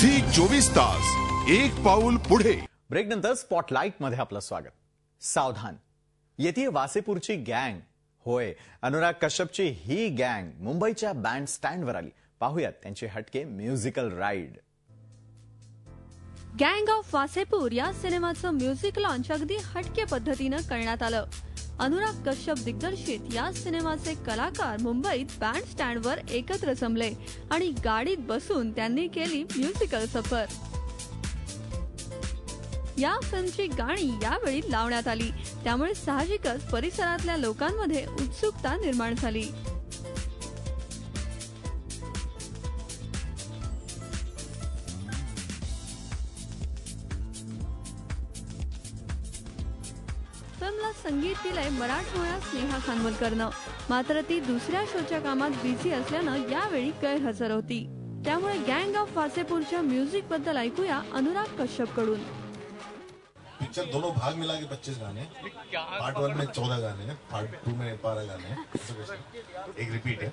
Zee 24 तास एक पाऊल पुढे। ब्रेक नंतर स्पॉटलाइट मध्ये आपलं स्वागत। सावधान, येते वासेपूरची गँग। होय, अनुराग कश्यपची ही गँग मुंबईच्या बँड स्टँडवर आली। पाहूयात त्यांची हटके म्युझिकल राईड। गँग ऑफ वासेपूर या सिनेमाचं म्युझिक लॉन्च अगदी हटके पद्धतीनं करण्यात आलं। अनुराग कश्यप दिग्दर्शित या सिनेमाचे कलाकार मुंबईत बँड स्टँडवर एकत्र जमले आणि गाडीत बसून त्यांनी केली म्युझिकल सफर। या फिल्मची गाणी यावेळी लावण्यात आली, त्यामुळे साहजिकच परिसरातल्या लोकांमध्ये उत्सुकता निर्माण झाली। फिल्मला संगीत दिलंय मराठमोळ्या स्नेहा खानवलकरनं, मात्र ती दुसऱ्या शोच्या कामात बिझी असल्यानं यावेळी गैरहजर होती। त्यामुळे गँग ऑफ वासेपूरच्या म्युझिक बद्दल ऐकूया अनुराग कश्यप कडून। पिक्चर दोनों भाग मिला के 25 गाने, पार्ट 1 में 14 गाने हैं, पार्ट 2 में 12 गाने हैं, एक रिपीट है।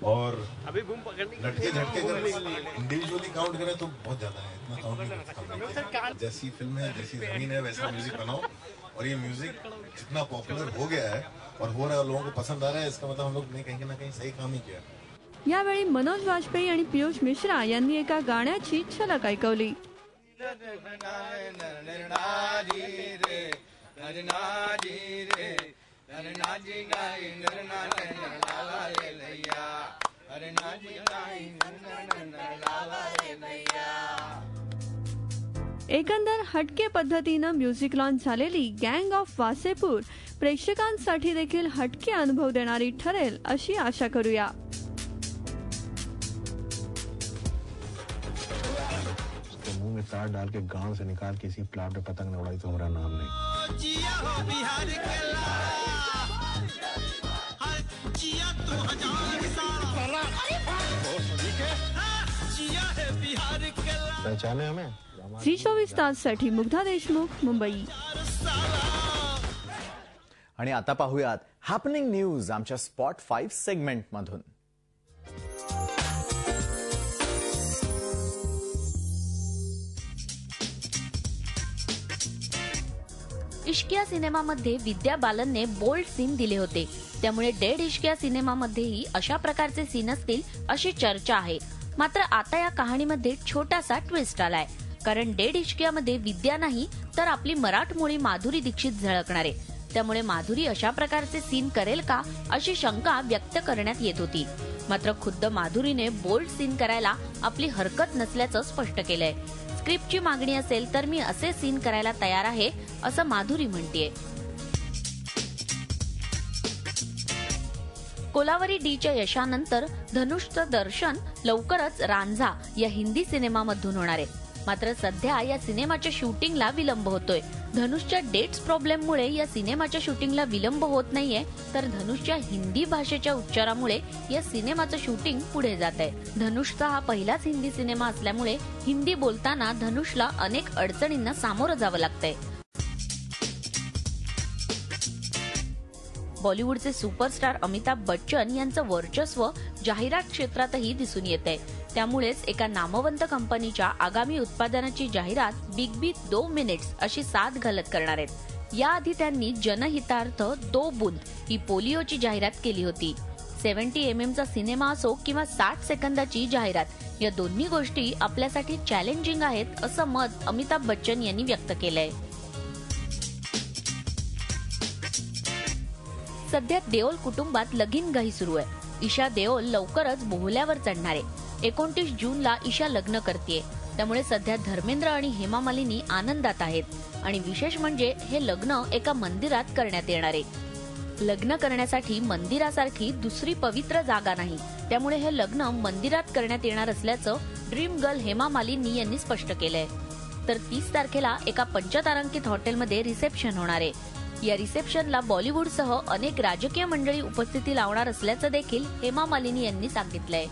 और लटके झटके अगर इंडिविजुअली काउंट करें तो बहुत ज्यादा है, इतना काउंट नहीं कर सकते। जैसी फिल्म है, जैसी जमीन है, वैसा म्यूजिक बनाओ। और ये म्यूजिक जितना पॉपुलर हो गया है और हो रहा है, लोगों को पसंद आ रहा है, इसका मतलब हम लोग ने कहीं ना कहीं सही काम ही किया। यावेळी मनोज वाजपेयी आणि पीयूष मिश्रा यांनी एका गाण्याची झलक ऐकवली। एकंदर हटके पद्धतीनं म्युझिक लॉन्च झालेली गँग ऑफ वासेपूर प्रेक्षकांसाठी देखील हटके अनुभव देणारी ठरेल अशी आशा करूया। मुंह में तार डाल के गांव से निकाल के इसी प्लाट पे पतंग न उड़ाई तो हमारा नाम नहीं। पहचाने हमें। झी 24 ताससाठी मुग्धा देशमुख, मुंबई। आणि आता पाहूयात हॅपनिंग न्यूज आमच्या स्पॉट 5 सेगमेंट मधून। इश्क या सिनेमामध्ये विद्या बालनने बोल्ड सीन दिले होते, त्यामुळे डेड इश्क या सिनेमामध्येही अशा प्रकारचे सीन असतील अशी चर्चा आहे। मात्र आता या कहाणीमध्ये छोटासा ट्विस्ट आलाय, कारण डेड इश्क यामध्ये विद्या नाही तर आपली मराठमोळी माधुरी दीक्षित झळकणार आहे। त्यामुळे माधुरी अशा प्रकारचे सीन करेल का अशी शंका व्यक्त करण्यात येत होती। मात्र खुद्द माधुरीने बोल्ड सीन करायला आपली हरकत नसल्याचं स्पष्ट केलंय। स्क्रिप्टची मागणी असेल तर मी असे सीन करायला तयार आहे असं माधुरी म्हणतेय। कोलावरी डीच्या यशानंतर धनुषचं दर्शन लवकरच रांझा या हिंदी सिनेमामधून होणार आहे। मात्र सध्या या सिनेमाच्या शूटिंगला विलंब होतोय। धनुषच्या डेट्स प्रॉब्लेममुळे या सिनेमाच्या शूटिंगला विलंब होत नाहीये, तर धनुषच्या हिंदी भाषेच्या उच्चारामुळे या सिनेमाचं शूटिंग पुढे जात आहे। धनुषचा हा पहिलाच हिंदी सिनेमा असल्यामुळे हिंदी बोलताना धनुषला अनेक अडचणींना सामोरं जावं लागतंय। बॉलिवूडचे सुपरस्टार अमिताभ बच्चन यांचं वर्चस्व जाहिरात क्षेत्रातही दिसून येतंय। त्यामुळेच एका नामवंत कंपनीच्या आगामी उत्पादनाची जाहिरात बिग बी 2 मिनिट्स अशी साथ घालत करणार आहेत। याआधी त्यांनी जनहितार्थ 2 बूंद ही पोलिओची जाहिरात केली होती। 70 mm चा सिनेमा असो किंवा 60 सेकंदाची जाहिरात, या दोन्ही गोष्टी आपल्यासाठी चॅलेंजिंग आहेत असं मत अमिताभ बच्चन यांनी व्यक्त केलंय। सध्या देओल कुटुंबात लगीनघाई सुरू आहे। ईशा देओल लवकरच बोहल्यावर चढणार आहे। 29 जूनला ईशा लग्न करतेय, त्यामुळे सध्या धर्मेंद्र आणि हेमा मालिनी आनंदात आहेत। आणि विशेष म्हणजे हे लग्न एका मंदिरात करण्यात येणार आहे। लग्न करण्यासाठी मंदिरासारखी दुसरी पवित्र जागा नाही, त्यामुळे हे लग्न मंदिरात करण्यात येणार असल्याचं ड्रीम गर्ल हेमा मालिनी यांनी स्पष्ट केलंय। तर 30 तारखेला एका पंचतारांकित हॉटेलमध्ये रिसेप्शन होणार आहे। या रिसेप्शनला बॉलिवूडसह अनेक राजकीय मंडळी उपस्थिती लावणार असल्याचं देखील हेमा मालिनी यांनी सांगितलंय।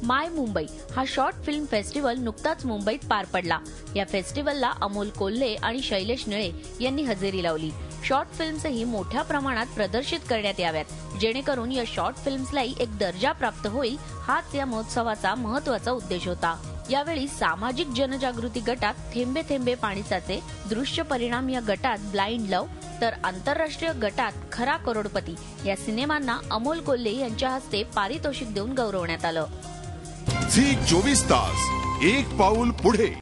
माय मुंबई हा शॉर्ट फिल्म फेस्टिवल नुकताच मुंबईत पार पडला। या फेस्टिवलला अमोल कोल्हे आणि शैलेश निळे यांनी हजेरी लावली। शॉर्ट फिल्म्सही मोठ्या प्रमाणात प्रदर्शित करण्यात याव्यात, जेणेकरून या शॉर्ट फिल्म्सलाही एक दर्जा प्राप्त होईल, हाच या महोत्सवाचा महत्त्वाचा उद्देश होता. यावेळी सामाजिक जनजागृती गटात थेंबे थेंबे पाणी साचे, दृश्य परिणाम या गटात ब्लाइंड लव, तर आंतरराष्ट्रीय गटात खरा करोडपती या सिनेमांना अमोल कोल्हे यांच्या हस्ते पारितोषिक देऊन गौरवण्यात आलं. झी 24 तास एक पाऊल पुढे.